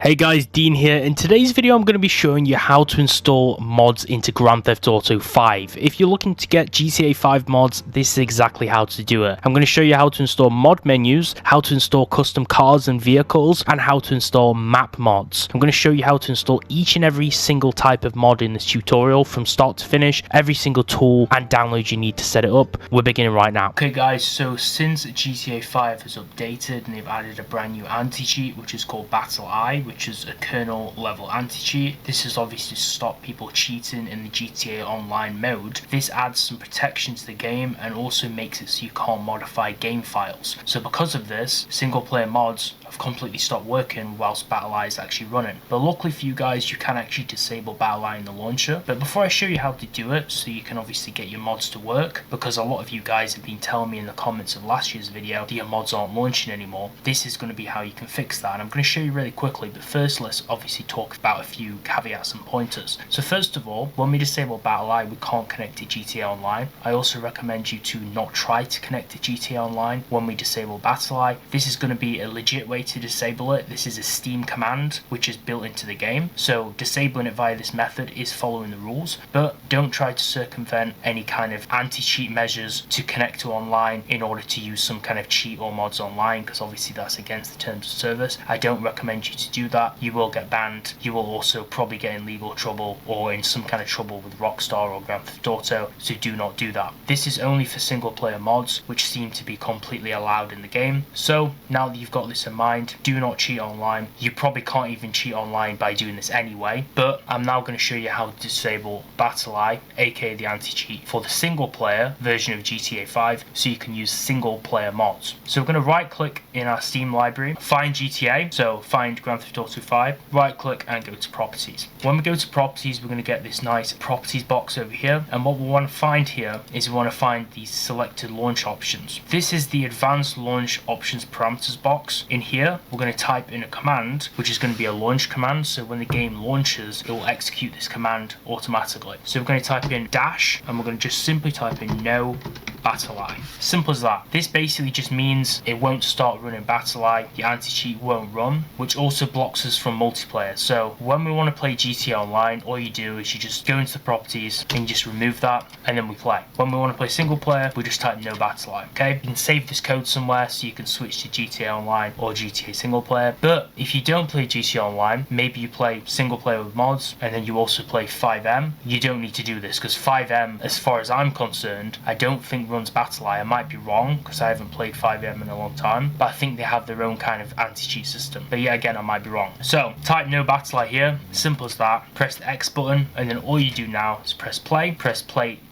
Hey guys, Dean here. In today's video I'm going to be showing you how to install mods into Grand Theft Auto 5. If you're looking to get GTA 5 mods, this is exactly how to do it. I'm going to show you how to install mod menus, how to install custom cars and vehicles, and how to install map mods. I'm going to show you how to install each and every single type of mod in this tutorial from start to finish, every single tool and download you need to set it up. We're beginning right now. Okay guys, so since GTA 5 has updated and they've added a brand new anti-cheat which is called BattlEye, which is a kernel level anti-cheat. This is obviously to stop people cheating in the GTA Online mode. This adds some protection to the game and also makes it so you can't modify game files. So because of this, single player mods have completely stopped working whilst BattlEye is actually running. But luckily for you guys, you can actually disable BattlEye in the launcher. But before I show you how to do it, so you can obviously get your mods to work, because a lot of you guys have been telling me in the comments of last year's video that your mods aren't launching anymore, this is going to be how you can fix that. And I'm going to show you really quickly, but first let's obviously talk about a few caveats and pointers. So first of all, when we disable BattlEye, we can't connect to GTA Online. I also recommend you to not try to connect to GTA Online when we disable BattlEye. This is going to be a legit way to disable it. This is a Steam command which is built into the game, so disabling it via this method is following the rules, but don't try to circumvent any kind of anti-cheat measures to connect to online in order to use some kind of cheat or mods online, because obviously that's against the terms of service. I don't recommend you to do that. You will get banned. You will also probably get in legal trouble or in some kind of trouble with Rockstar or Grand Theft Auto, so do not do that. This is only for single player mods which seem to be completely allowed in the game. So now that you've got this in mind, do not cheat online. You probably can't even cheat online by doing this anyway, but I'm now going to show you how to disable BattlEye, aka the anti-cheat, for the single player version of GTA 5 so you can use single player mods. So we're going to right click in our Steam library, find GTA, so find Grand Theft Auto 5, right click and go to properties. When we go to properties, we're going to get this nice properties box over here, and what we want to find here is we want to find the selected launch options. This is the advanced launch options parameters box. In here we're going to type in a command which is going to be a launch command, so when the game launches it will execute this command automatically. So we're going to type in dash and we're going to just simply type in no BattlEye. Simple as that. This basically just means it won't start running BattlEye, the anti-cheat won't run, which also blocks us from multiplayer. So when we want to play GTA Online, all you do is you just go into the properties and you just remove that and then we play. When we want to play single player, we just type no BattlEye. Okay, you can save this code somewhere so you can switch to GTA Online or GTA single player. But if you don't play GTA Online, maybe you play single player with mods and then you also play 5M, you don't need to do this, because 5M, as far as I'm concerned, I don't think runs BattlEye. I might be wrong because I haven't played 5M in a long time, but I think they have their own kind of anti-cheat system. But yeah, again, I might be wrong. So type no BattlEye here, simple as that. Press the X button and then all you do now is press play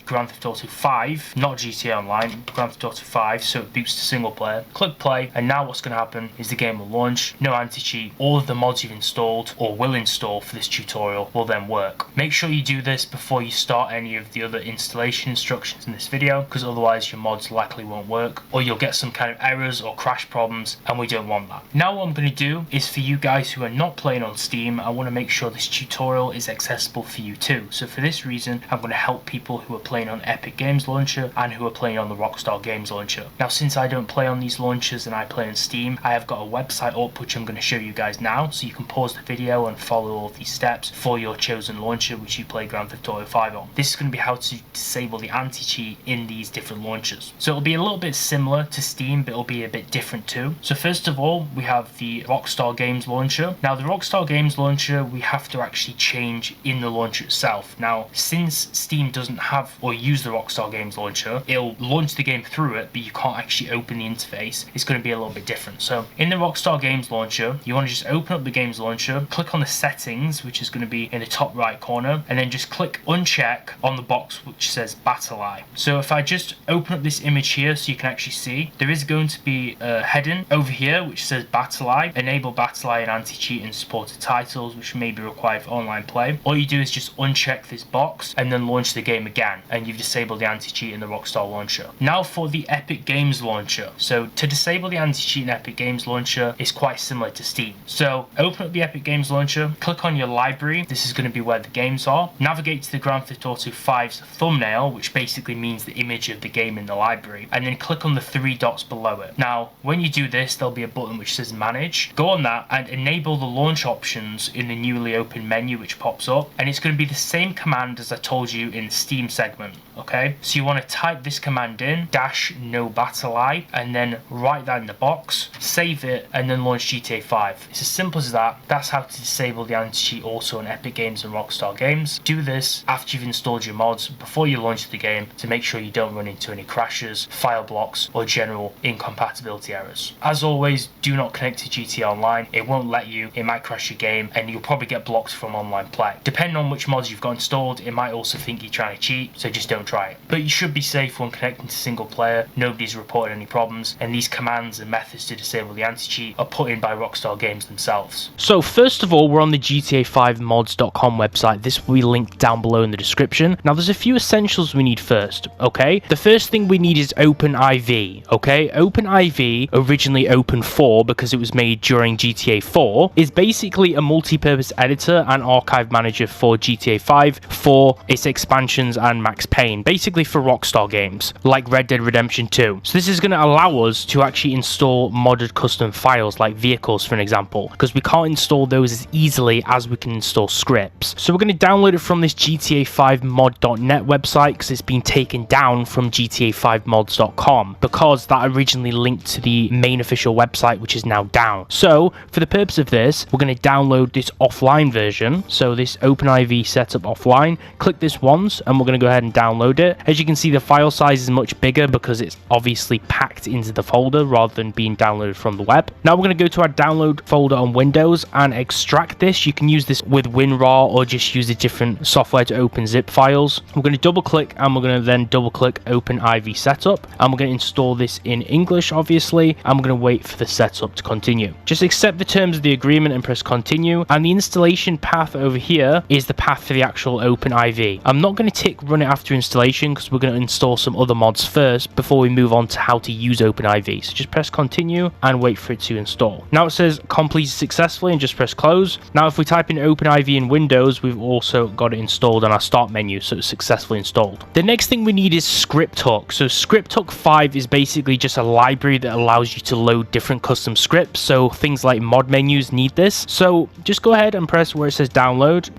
Grand Theft Auto 5, not GTA Online, Grand Theft Auto 5, so it boots to single player. Click play, and now what's going to happen is the game will launch. No anti-cheat. All of the mods you've installed or will install for this tutorial will then work. Make sure you do this before you start any of the other installation instructions in this video, because otherwise your mods likely won't work, or you'll get some kind of errors or crash problems, and we don't want that. Now what I'm going to do is, for you guys who are not playing on Steam, I want to make sure this tutorial is accessible for you too. So for this reason, I'm going to help people who are playing on Epic Games Launcher and who are playing on the Rockstar Games Launcher. Now since I don't play on these launchers and I play on Steam, I have got a website up which I'm going to show you guys now, so you can pause the video and follow all of these steps for your chosen launcher which you play Grand Theft Auto 5 on. This is going to be how to disable the anti-cheat in these different launchers. So it'll be a little bit similar to Steam, but it'll be a bit different too. So first of all, we have the Rockstar Games Launcher. Now the Rockstar Games Launcher, we have to actually change in the launcher itself. Now since Steam doesn't have or use the Rockstar Games Launcher, it'll launch the game through it, but you can't actually open the interface. It's going to be a little bit different. So in the Rockstar Games Launcher, you want to just open up the games launcher, click on the settings, which is going to be in the top right corner, and then just click uncheck on the box which says BattlEye. So if I just open up this image here so you can actually see, there is going to be a heading over here which says BattlEye, enable BattlEye and anti-cheat in supported titles which may be required for online play. All you do is just uncheck this box and then launch the game again, and and you've disabled the anti-cheat in the Rockstar launcher. Now for the Epic Games launcher. So to disable the anti-cheat in Epic Games launcher is quite similar to Steam. So open up the Epic Games launcher, click on your library. This is going to be where the games are. Navigate to the Grand Theft Auto 5's thumbnail, which basically means the image of the game in the library, and then click on the 3 dots below it. Now when you do this, there'll be a button which says manage. Go on that and enable the launch options in the newly opened menu which pops up, and it's going to be the same command as I told you in the Steam segment. Okay, so you want to type this command in, -no BattlEye, and then write that in the box, save it, and then launch GTA 5. It's as simple as that. That's how to disable the anti-cheat also in Epic Games and Rockstar games. Do this after you've installed your mods before you launch the game to make sure you don't run into any crashes, file blocks, or general incompatibility errors. As always, do not connect to GTA Online. It won't let you, it might crash your game, and you'll probably get blocked from online play. Depending on which mods you've got installed, it might also think you're trying to cheat, so just don't try it. But you should be safe when connecting to single player. Nobody's reported any problems, and these commands and methods to disable the anti-cheat are put in by Rockstar Games themselves. So first of all, we're on the GTA5mods.com website. This will be linked down below in the description. Now there's a few essentials we need first, okay? The first thing we need is OpenIV, okay? OpenIV, originally Open4 because it was made during GTA 4, is basically a multi-purpose editor and archive manager for GTA 5, for its expansions and Max Payne, basically for Rockstar games, like Red Dead Redemption 2. So this is going to allow us to actually install modded custom files like vehicles, for an example, because we can't install those as easily as we can install scripts. So we're going to download it from this GTA5mod.net website because it's been taken down from GTA5mods.com because that originally linked to the main official website, which is now down. So for the purpose of this, we're going to download this offline version. So this OpenIV Setup offline, click this once and we're going to go ahead and download it. As you can see, the file size is much bigger because it's obviously packed into the folder rather than being downloaded from the web. Now we're going to go to our download folder on Windows and extract this. You can use this with WinRAR or just use a different software to open zip files. We're going to double click and we're going to then double click OpenIV Setup, and we're going to install this in English obviously, and we're going to wait for the setup to continue. Just accept the terms of the agreement and press continue, and the installation path over here is the path for the actual OpenIV. I'm not going to tick run it after installation because we're going to install some other mods first before we move on to how to use OpenIV. So just press continue and wait for it to install. Now it says completed successfully and just press close. Now if we type in OpenIV in Windows, we've also got it installed on our start menu, so it's successfully installed. The next thing we need is ScriptHook. So ScriptHook 5 is basically just a library that allows you to load different custom scripts, so things like mod menus need this. So just go ahead and press where it says download,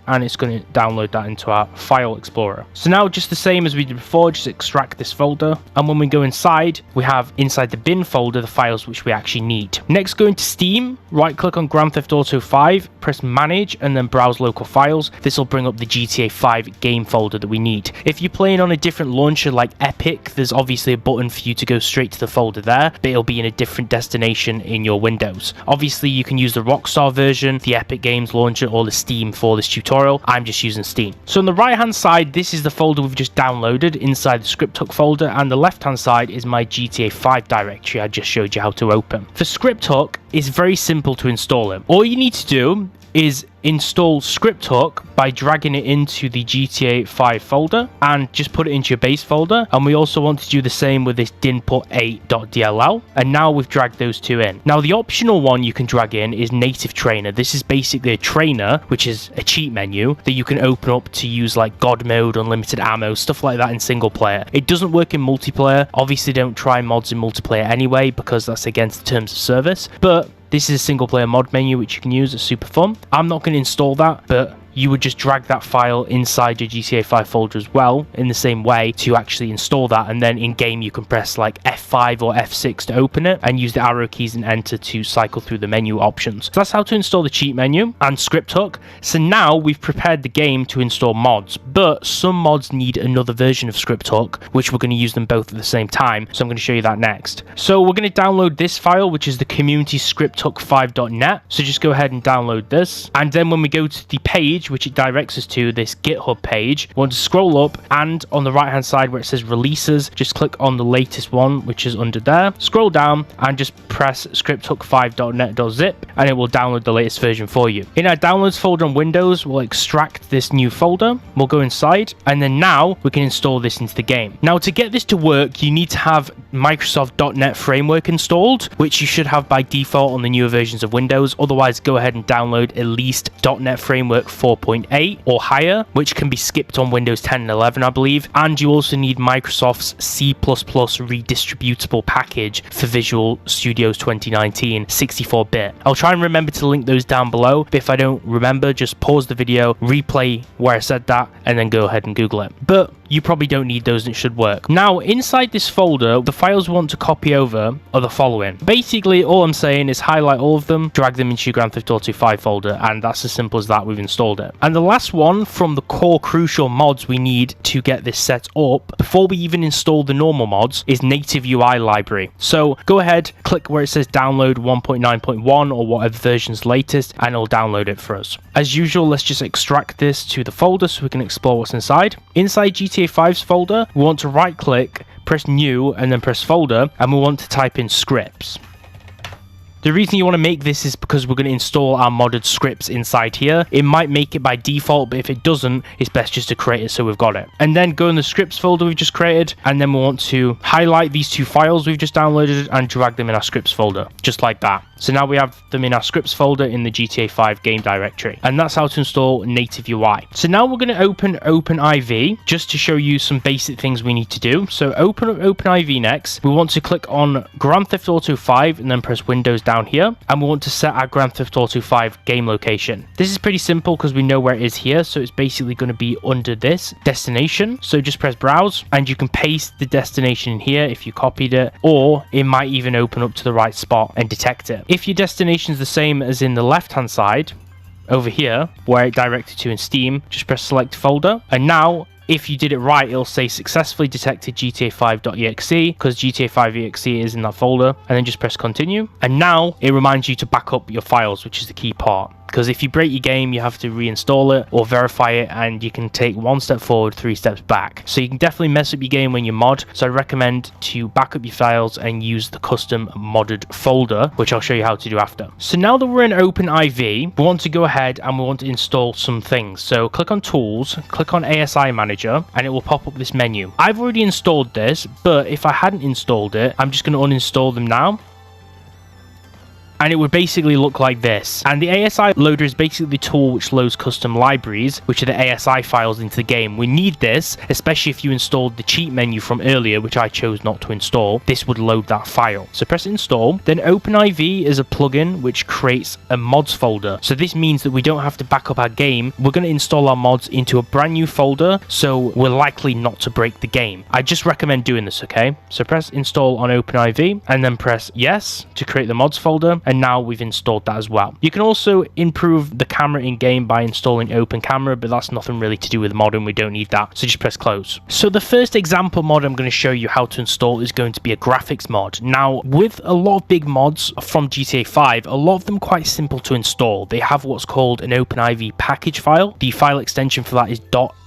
and it's going to download that into our file explorer. So now just the same as we did before, just extract this folder, and when we go inside, we have inside the bin folder the files which we actually need. Next, go into Steam, right click on Grand Theft Auto 5, press manage and then browse local files. This will bring up the GTA 5 game folder that we need. If you're playing on a different launcher like Epic, there's obviously a button for you to go straight to the folder there, but it'll be in a different destination in your Windows. Obviously you can use the Rockstar version, the Epic Games launcher, or the Steam for this tutorial. I'm just using Steam. So on the right hand side, this is the folder we've just downloaded inside the ScriptHook folder, and the left hand side is my GTA 5 directory I just showed you how to open. For ScriptHook, it's very simple to install it. All you need to do is install ScriptHook by dragging it into the GTA 5 folder and just put it into your base folder. And we also want to do the same with this dinput8.dll, and now we've dragged those two in. Now the optional one you can drag in is Native Trainer. This is basically a trainer, which is a cheat menu that you can open up to use like God mode, unlimited ammo, stuff like that in single player. It doesn't work in multiplayer. Obviously don't try mods in multiplayer anyway because that's against the terms of service, but this is a single player mod menu which you can use. It's super fun. I'm not going to install that, but you would just drag that file inside your GTA 5 folder as well in the same way to actually install that, and then in game you can press like F5 or F6 to open it and use the arrow keys and enter to cycle through the menu options. So that's how to install the cheat menu and ScriptHook. So now we've prepared the game to install mods, but some mods need another version of ScriptHook, which we're going to use them both at the same time, so I'm going to show you that next. So we're going to download this file, which is the community ScriptHook5.net. So just go ahead and download this, and then when we go to the page page, which it directs us to this GitHub page. We want to scroll up, and on the right hand side where it says releases, just click on the latest one, which is under there. Scroll down and just press scripthook5.net.zip, and it will download the latest version for you. In our downloads folder on Windows, we'll extract this new folder. We'll go inside, and then now we can install this into the game. Now, to get this to work, you need to have Microsoft.NET Framework installed, which you should have by default on the newer versions of Windows. Otherwise, go ahead and download at least .NET Framework 4.8 or higher, which can be skipped on Windows 10 and 11, I believe. And you also need Microsoft's C++ redistributable package for Visual Studios 2019 64-bit. I'll try and remember to link those down below, but if I don't remember, just pause the video, replay where I said that, and then go ahead and Google it. But you probably don't need those and it should work. Now, inside this folder, the files we want to copy over are the following. Basically, all I'm saying is highlight all of them, drag them into your Grand Theft Auto 5 folder, and that's as simple as that. We've installed it. And the last one from the core crucial mods we need to get this set up, before we even install the normal mods, is NativeUI library. So go ahead, click where it says download 1.9.1 or whatever version's latest, and it'll download it for us. As usual, let's just extract this to the folder so we can explore what's inside. Inside GTA 5's folder, we want to right click, press new, and then press folder, and we want to type in scripts. The reason you want to make this is because we're going to install our modded scripts inside here. It might make it by default, but if it doesn't, it's best just to create it so we've got it. And then go in the scripts folder we've just created, and then we want to highlight these two files we've just downloaded and drag them in our scripts folder, just like that. So now we have them in our scripts folder in the GTA 5 game directory. And that's how to install NativeUI. So now we're going to open OpenIV just to show you some basic things we need to do. So open up OpenIV next. We want to click on Grand Theft Auto 5 and then press Windows down here. And we want to set our Grand Theft Auto 5 game location. This is pretty simple because we know where it is here. So it's basically going to be under this destination. So just press browse and you can paste the destination in here if you copied it, or it might even open up to the right spot and detect it. If your destination is the same as in the left hand side over here where it directed to in Steam, just press select folder, and now if you did it right, it'll say successfully detected GTA5.exe because GTA5.exe is in that folder, and then just press continue. And now it reminds you to back up your files, which is the key part. Because if you break your game, you have to reinstall it or verify it, and you can take 1 step forward, 3 steps back. So you can definitely mess up your game when you mod. So I recommend to back up your files and use the custom modded folder, which I'll show you how to do after. So now that we're in OpenIV, we want to go ahead and we want to install some things. So click on Tools, click on ASI Manager, and it will pop up this menu. I've already installed this, but if I hadn't installed it, I'm just going to uninstall them now. And it would basically look like this. And the ASI loader is basically the tool which loads custom libraries, which are the ASI files into the game. We need this, especially if you installed the cheat menu from earlier, which I chose not to install. This would load that file. So press install. Then OpenIV is a plugin which creates a mods folder. So this means that we don't have to back up our game. We're going to install our mods into a brand new folder, so we're likely not to break the game. I just recommend doing this, okay? So press install on OpenIV and then press yes to create the mods folder. And now we've installed that as well. You can also improve the camera in game by installing Open Camera, but that's nothing really to do with modding. We don't need that. So just press close. So the first example mod I'm going to show you how to install is going to be a graphics mod. Now, with a lot of big mods from GTA 5, a lot of them quite simple to install. They have what's called an OpenIV package file. The file extension for that is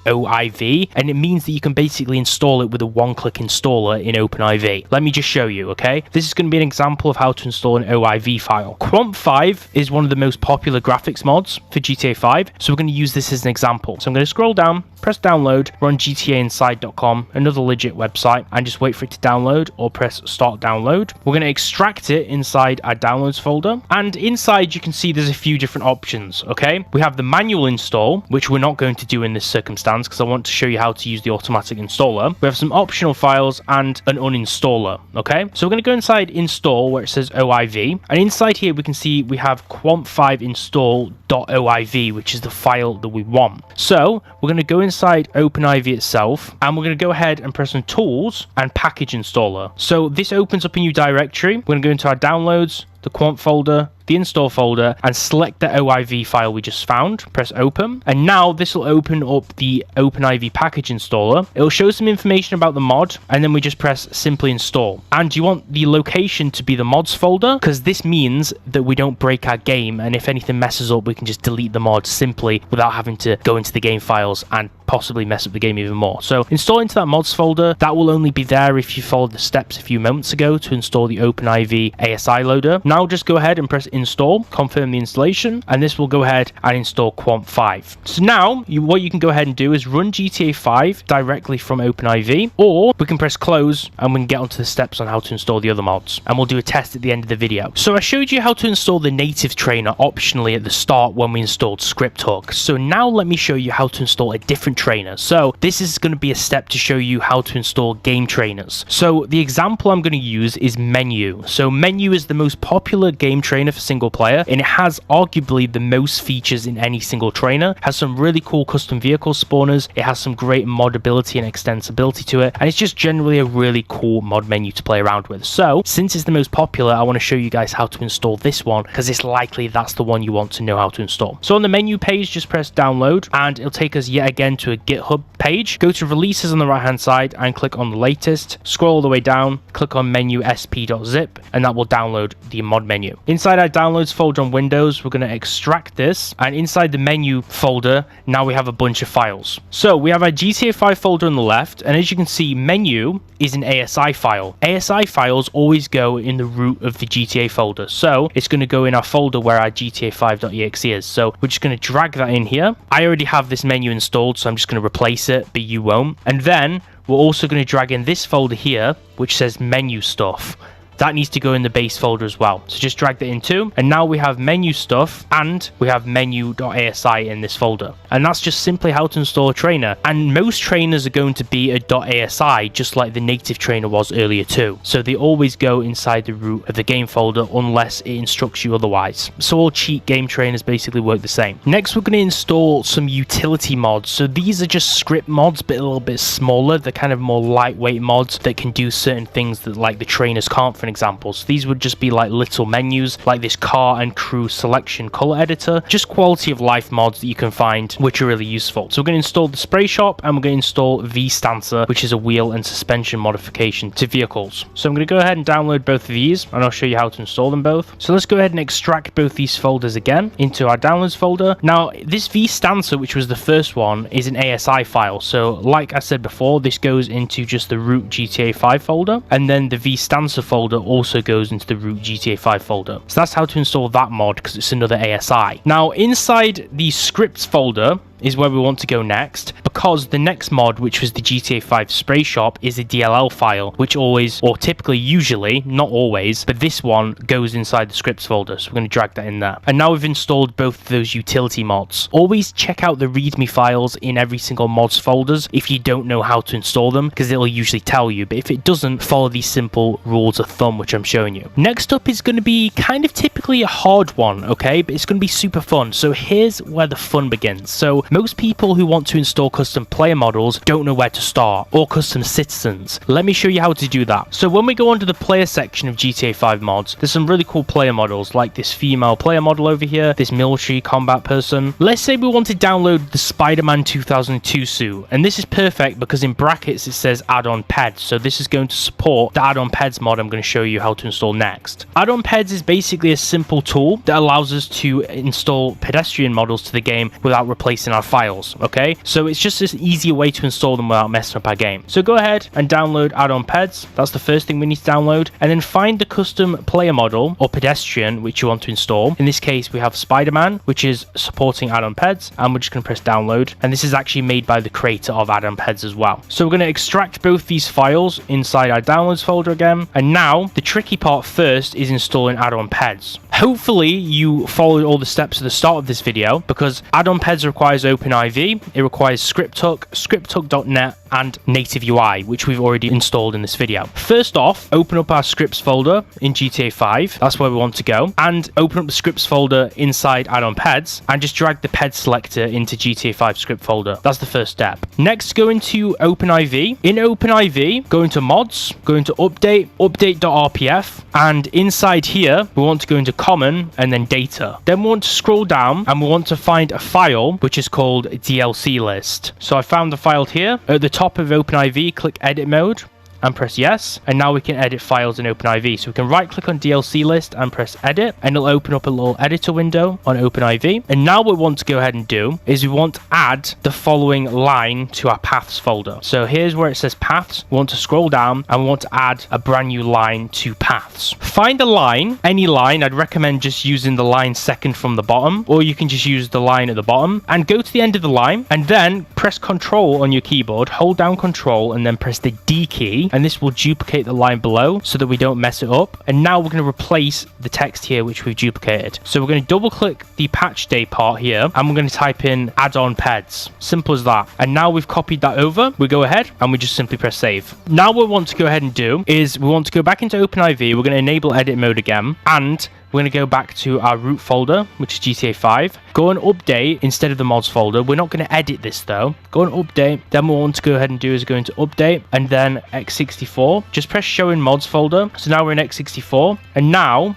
.oiv, and it means that you can basically install it with a one-click installer in OpenIV. Let me just show you, okay? This is going to be an example of how to install an OIV file. QuantV is one of the most popular graphics mods for GTA 5, so we're going to use this as an example. So I'm going to scroll down, press download, run GTAinside.com, another legit website, and just wait for it to download or press start download. We're going to extract it inside our downloads folder, and inside you can see there's a few different options, okay? We have the manual install, which we're not going to do in this circumstance because I want to show you how to use the automatic installer. We have some optional files and an uninstaller, okay? So we're going to go inside install where it says OIV, and inside here we can see we have QuantV install.oiv, which is the file that we want. So we're going to go inside OpenIV itself, and we're going to go ahead and press on tools and package installer. So this opens up a new directory. We're going to go into our downloads, the quant folder, the install folder, and select the OIV file we just found. Press open, and now this will open up the OpenIV package installer. It will show some information about the mod, and then we just press simply install. And you want the location to be the mods folder, because this means that we don't break our game, and if anything messes up, we can just delete the mod simply without having to go into the game files and possibly mess up the game even more. So install into that mods folder. That will only be there if you followed the steps a few moments ago to install the OpenIV ASI loader. Now just go ahead and press install, confirm the installation, and this will go ahead and install QuantV. So now what you can go ahead and do is run GTA 5 directly from OpenIV, or we can press close and we can get onto the steps on how to install the other mods, and we'll do a test at the end of the video. So I showed you how to install the native trainer optionally at the start when we installed ScriptHook. So now let me show you how to install a different trainer. So this is going to be a step to show you how to install game trainers. So the example I'm going to use is Menyoo. So Menyoo is the most popular game trainer for single player, and it has arguably the most features in any single trainer. It has some really cool custom vehicle spawners. It has some great modability and extensibility to it, and it's just generally a really cool mod menu to play around with. So since it's the most popular, I want to show you guys how to install this one, because it's likely that's the one you want to know how to install. So on the Menyoo page, just press download, and it'll take us yet again to a GitHub page. Go to releases on the right hand side and click on the latest. Scroll all the way down, click on Menyoo sp.zip, and that will download the mod menu. Inside our downloads folder on Windows, we're going to extract this, and inside the Menyoo folder, now we have a bunch of files. So we have our GTA 5 folder on the left, and as you can see, Menyoo is an ASI file. ASI files always go in the root of the GTA folder, so it's going to go in our folder where our GTA5.exe is. So we're just going to drag that in here. I already have this Menyoo installed, so I'm just going to replace it, but you won't. And then we're also going to drag in this folder here, which says Menyoo stuff. That needs to go in the base folder as well. So just drag that in too. And now we have Menyoo stuff, and we have Menyoo.asi in this folder. And that's just simply how to install a trainer. And most trainers are going to be a .asi, just like the native trainer was earlier too. So they always go inside the root of the game folder unless it instructs you otherwise. So all cheat game trainers basically work the same. Next, we're going to install some utility mods. So these are just script mods, but a little bit smaller. They're kind of more lightweight mods that can do certain things that like the trainers can't, for example. So these would just be like little menus, like this car and crew selection color editor, just quality of life mods that you can find which are really useful. So we're going to install the Sprayshop, and we're going to install VStancer, which is a wheel and suspension modification to vehicles. So I'm going to go ahead and download both of these, and I'll show you how to install them both. So let's go ahead and extract both these folders again into our downloads folder. Now this VStancer, which was the first one, is an ASI file. So like I said before, this goes into just the root GTA 5 folder, and then the VStancer folder also goes into the root GTA 5 folder. So that's how to install that mod, because it's another ASI. Now inside the scripts folder is where we want to go next, because the next mod, which was the GTA 5 Sprayshop, is a DLL file, which always, or typically, usually, not always, but this one goes inside the scripts folder. So we're going to drag that in there. And now we've installed both of those utility mods. Always check out the README files in every single mod's folders if you don't know how to install them, because it'll usually tell you. But if it doesn't, follow these simple rules of thumb, which I'm showing you. Next up is going to be kind of typically a hard one, okay? But it's going to be super fun. So here's where the fun begins. So most people who want to install custom player models don't know where to start, or custom citizens. Let me show you how to do that. So when we go onto the player section of GTA 5 mods, there's some really cool player models, like this female player model over here, this military combat person. Let's say we want to download the Spiderman 2002 suit, and this is perfect because in brackets it says AddonPeds, so this is going to support the AddonPeds mod I'm going to show you how to install next. AddonPeds is basically a simple tool that allows us to install pedestrian models to the game without replacing our files, okay? So it's just an easier way to install them without messing up our game. So go ahead and download AddonPeds. That's the first thing we need to download, and then find the custom player model or pedestrian which you want to install. In this case, we have Spiderman, which is supporting AddonPeds, and we're just going to press download, and this is actually made by the creator of AddonPeds as well. So we're going to extract both these files inside our downloads folder again, and now the tricky part first is installing AddonPeds. Hopefully you followed all the steps at the start of this video, because AddonPeds requires OpenIV, it requires ScriptHook, scripthook.net, and NativeUI, which we've already installed in this video. First off, open up our scripts folder in GTA 5. That's where we want to go. And open up the scripts folder inside AddonPeds and just drag the ped selector into GTA 5 script folder. That's the first step. Next, go into OpenIV. In OpenIV, go into mods, go into update.rpf, and inside here, we want to go into common and then data. Then we want to scroll down and we want to find a file which is called DLC list. So I found the file here. At the top of OpenIV, click edit mode and press yes, and now we can edit files in OpenIV. So we can right click on DLC list and press edit, and it'll open up a little editor window on OpenIV. And now what we want to go ahead and do is we want to add the following line to our paths folder. So here's where it says paths. We want to scroll down and we want to add a brand new line to paths. Find a line, any line. I'd recommend just using the line second from the bottom, or you can just use the line at the bottom, and go to the end of the line and then press Control on your keyboard, hold down Control and then press the D key, and this will duplicate the line below so that we don't mess it up. And now we're going to replace the text here which we've duplicated. So we're going to double click the patch day part here and we're going to type in AddonPeds. Simple as that. And now we've copied that over. We go ahead and we just simply press save. Now what we want to go ahead and do is we want to go back into OpenIV. We're going to enable edit mode again, and we're going to go back to our root folder, which is GTA 5. Go and update instead of the mods folder. We're not going to edit this though. Go and update. Then what we want to go ahead and do is go into update and then x64. Just press show in mods folder. So now we're in x64. And now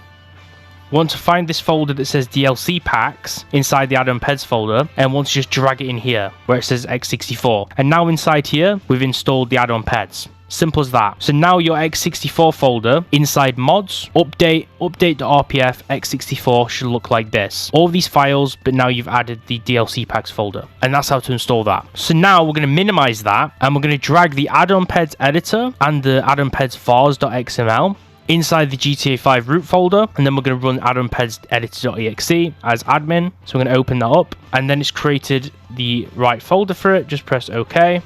want to find this folder that says DLC packs inside the AddonPeds folder, and want to just drag it in here where it says x64. And now inside here, we've installed the AddonPeds. Simple as that. So now your x64 folder inside mods, update.rpf x64 should look like this. All of these files, but now you've added the DLC packs folder, and that's how to install that. So now we're going to minimize that and we're going to drag the AddonPeds editor and the AddonPeds vars.xml inside the GTA 5 root folder, and then we're going to run AddonPeds editor.exe as admin. So we're going to open that up, and then it's created the right folder for it. Just press OK.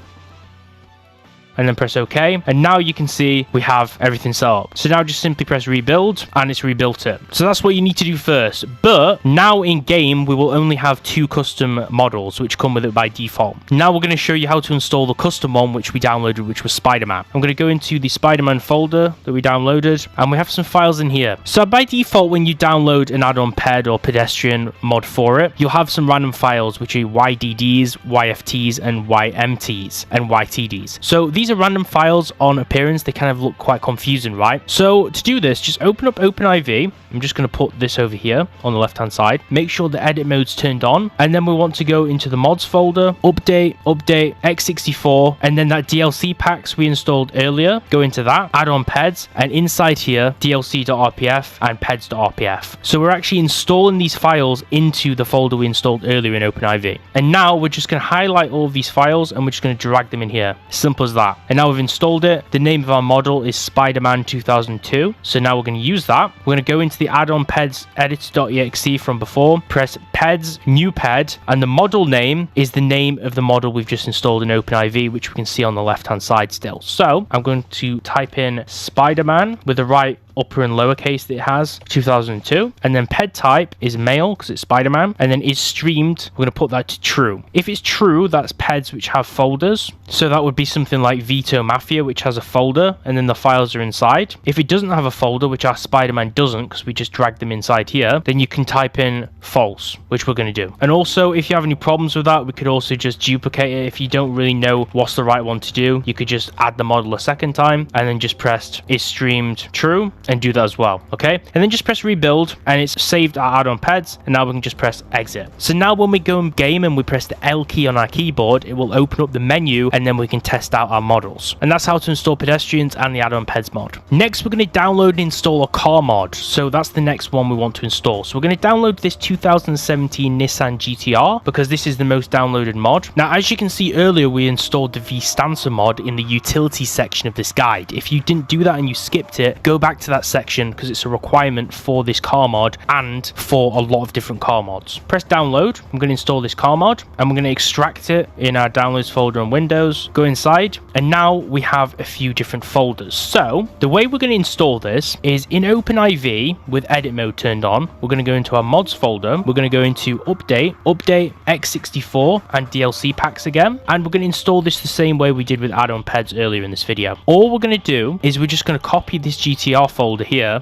And then press OK, and now you can see we have everything set up. So now just simply press rebuild and it's rebuilt it. So that's what you need to do first. But now in game we will only have 2 custom models which come with it by default. Now we're going to show you how to install the custom one which we downloaded, which was Spiderman. I'm going to go into the Spiderman folder that we downloaded, and we have some files in here. So by default, when you download an AddonPed or pedestrian mod for it, you'll have some random files which are YDDs, YFTs and YMTs and YTDs. So these are random files on appearance. They kind of look quite confusing, right? So to do this, just open up OpenIV. I'm just going to put this over here on the left hand side. Make sure the edit mode's turned on, and then we want to go into the mods folder, update x64, and then that DLC packs we installed earlier, go into that, AddonPeds, and inside here dlc.rpf and peds.rpf. So we're actually installing these files into the folder we installed earlier in OpenIV. And now we're just going to highlight all of these files and we're just going to drag them in here. Simple as that. And now we've installed it. The name of our model is Spiderman 2002. So now we're going to use that. We're going to go into the AddonPeds editor.exe from before, press peds, new ped, and the model name is the name of the model we've just installed in OpenIV, which we can see on the left hand side still. So I'm going to type in Spiderman with the right upper and lowercase that it has, 2002, and then ped type is male because it's Spider-Man, and then is streamed, we're going to put that to true. If it's true, that's peds which have folders, so that would be something like Veto Mafia, which has a folder and then the files are inside. If it doesn't have a folder, which our Spider-Man doesn't because we just dragged them inside here, then you can type in false, which we're going to do. And also, if you have any problems with that, we could also just duplicate it. If you don't really know what's the right one to do, you could just add the model a second time and then just press is streamed true and do that as well. Okay, and then just press rebuild and it's saved our AddonPeds, and now we can just press exit. So now when we go in game and we press the L key on our keyboard, it will open up the menu and then we can test out our models. And that's how to install pedestrians and the AddonPeds mod. Next, we're going to download and install a car mod. So that's the next one we want to install. So we're going to download this 2017 Nissan GTR because this is the most downloaded mod. Now, as you can see earlier, we installed the VStancer mod in the utility section of this guide. If you didn't do that and you skipped it, go back to that section because it's a requirement for this car mod and for a lot of different car mods. Press download. I'm going to install this car mod and we're going to extract it in our downloads folder on Windows. Go inside and now we have a few different folders. So the way we're going to install this is in OpenIV with edit mode turned on. We're going to go into our mods folder. We're going to go into update, x64 and DLC packs again. And we're going to install this the same way we did with AddonPeds earlier in this video. All we're going to do is we're just going to copy this GTR folder here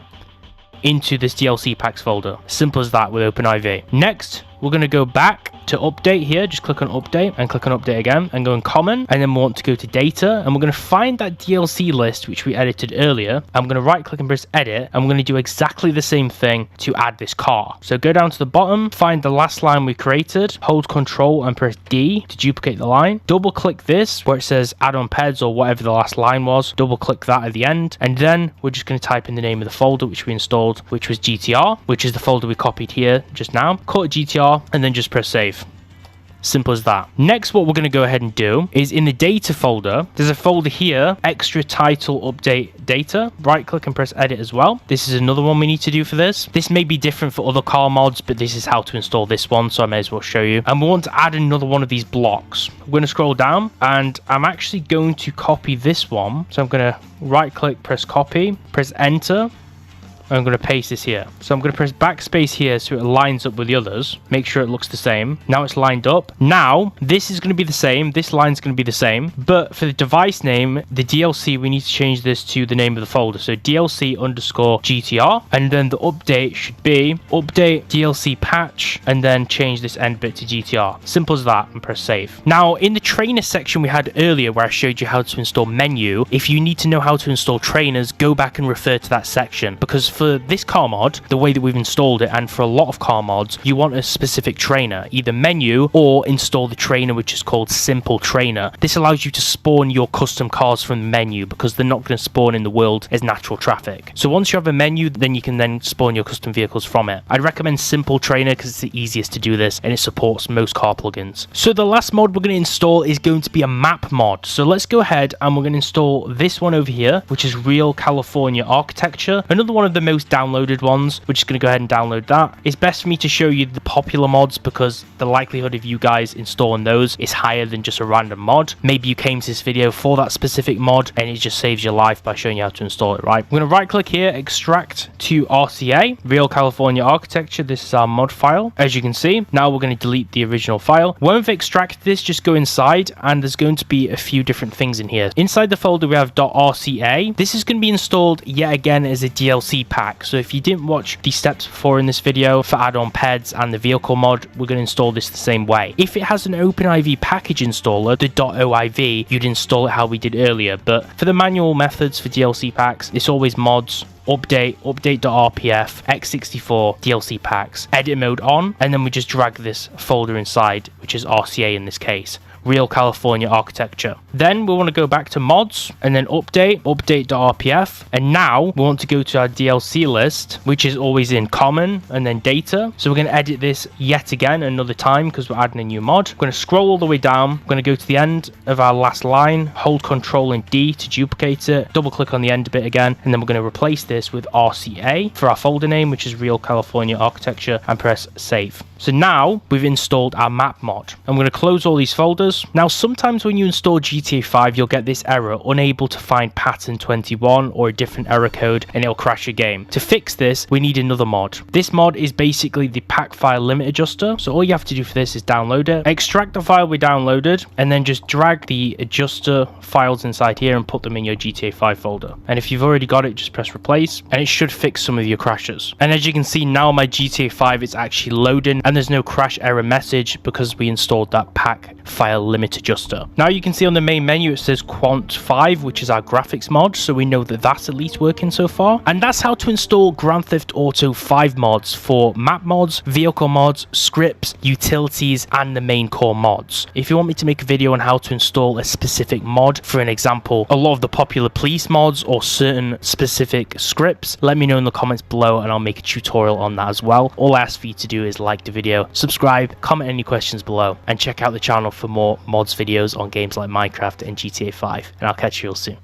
into this DLC packs folder. Simple as that with OpenIV. Next, we're going to go back to update here. Just click on update and click on update again and go in common. And then we want to go to data and we're going to find that DLC list, which we edited earlier. I'm going to right click and press edit. And we're going to do exactly the same thing to add this car. So go down to the bottom, find the last line we created, hold control and press D to duplicate the line. Double click this where it says AddonPeds or whatever the last line was. Double click that at the end. And then we're just going to type in the name of the folder which we installed, which was GTR, which is the folder we copied here just now. Call it GTR and then just press save. Simple as that. Next, what we're going to go ahead and do is in the data folder, there's a folder here, extra title update data. Right click and press edit as well. This is another one we need to do for this. This may be different for other car mods, but this is how to install this one, so I may as well show you. And we want to add another one of these blocks. I'm going to scroll down and I'm actually going to copy this one. So I'm going to right click, press copy, press enter. I'm going to paste this here. So I'm going to press backspace here so it lines up with the others. Make sure it looks the same. Now it's lined up. Now this is going to be the same. This line's going to be the same. But for the device name, the DLC, we need to change this to the name of the folder. So DLC underscore GTR. And then the update should be update DLC patch. And then change this end bit to GTR. Simple as that and press save. Now in the trainer section we had earlier where I showed you how to install Menyoo, if you need to know how to install trainers, go back and refer to that section. Because for this car mod, the way that we've installed it, and for a lot of car mods, you want a specific trainer, either Menyoo or install the trainer which is called Simple Trainer. This allows you to spawn your custom cars from the Menyoo because they're not going to spawn in the world as natural traffic. So once you have a Menyoo, then you can then spawn your custom vehicles from it. I'd recommend Simple Trainer because it's the easiest to do this and it supports most car plugins. So the last mod we're going to install is going to be a map mod. So let's go ahead and we're going to install this one over here, which is Real California Architecture. Another one of the most downloaded ones. We're just going to go ahead and download that. It's best for me to show you the popular mods because the likelihood of you guys installing those is higher than just a random mod. Maybe you came to this video for that specific mod and it just saves your life by showing you how to install it, right? I'm going to right click here, extract to RCA, Real California Architecture. This is our mod file. As you can see, now we're going to delete the original file. When we've extracted this, just go inside and there's going to be a few different things in here. Inside the folder, we have .rca. This is going to be installed yet again as a DLC pack. So if you didn't watch the steps before in this video for AddonPeds and the vehicle mod, we're going to install this the same way. If it has an OpenIV package installer, the .oiv, you'd install it how we did earlier. But for the manual methods for DLC packs, it's always mods, update.rpf, x64, DLC packs, edit mode on, and then we just drag this folder inside, which is RCA in this case. Real California Architecture. Then we want to go back to mods and then update.rpf. And now we want to go to our DLC list, which is always in common and then data. So we're going to edit this yet again another time because we're adding a new mod. We're going to scroll all the way down. We're going to go to the end of our last line, hold Control and D to duplicate it, double click on the end bit again, and then we're going to replace this with RCA for our folder name, which is Real California Architecture, and press save. So now we've installed our map mod. I'm going to close all these folders. Now, sometimes when you install GTA 5, you'll get this error, unable to find pattern 21 or a different error code, and it'll crash your game. To fix this, we need another mod. This mod is basically the Packfile limit adjuster. So all you have to do for this is download it, extract the file we downloaded, and then just drag the adjuster files inside here and put them in your GTA 5 folder. And if you've already got it, just press replace, and it should fix some of your crashes. And as you can see now, my GTA 5 is actually loading, and there's no crash error message because we installed that Packfile limit adjuster. Now you can see on the main menu it says QuantV, which is our graphics mod, so we know that that's at least working so far. And that's how to install Grand Theft Auto 5 mods for map mods, vehicle mods, scripts, utilities, and the main core mods. If you want me to make a video on how to install a specific mod, for an example, a lot of the popular police mods or certain specific scripts, let me know in the comments below and I'll make a tutorial on that as well. All I ask for you to do is like the video, subscribe, comment any questions below, and check out the channel for more mods videos on games like Minecraft and GTA 5. And I'll catch you all soon.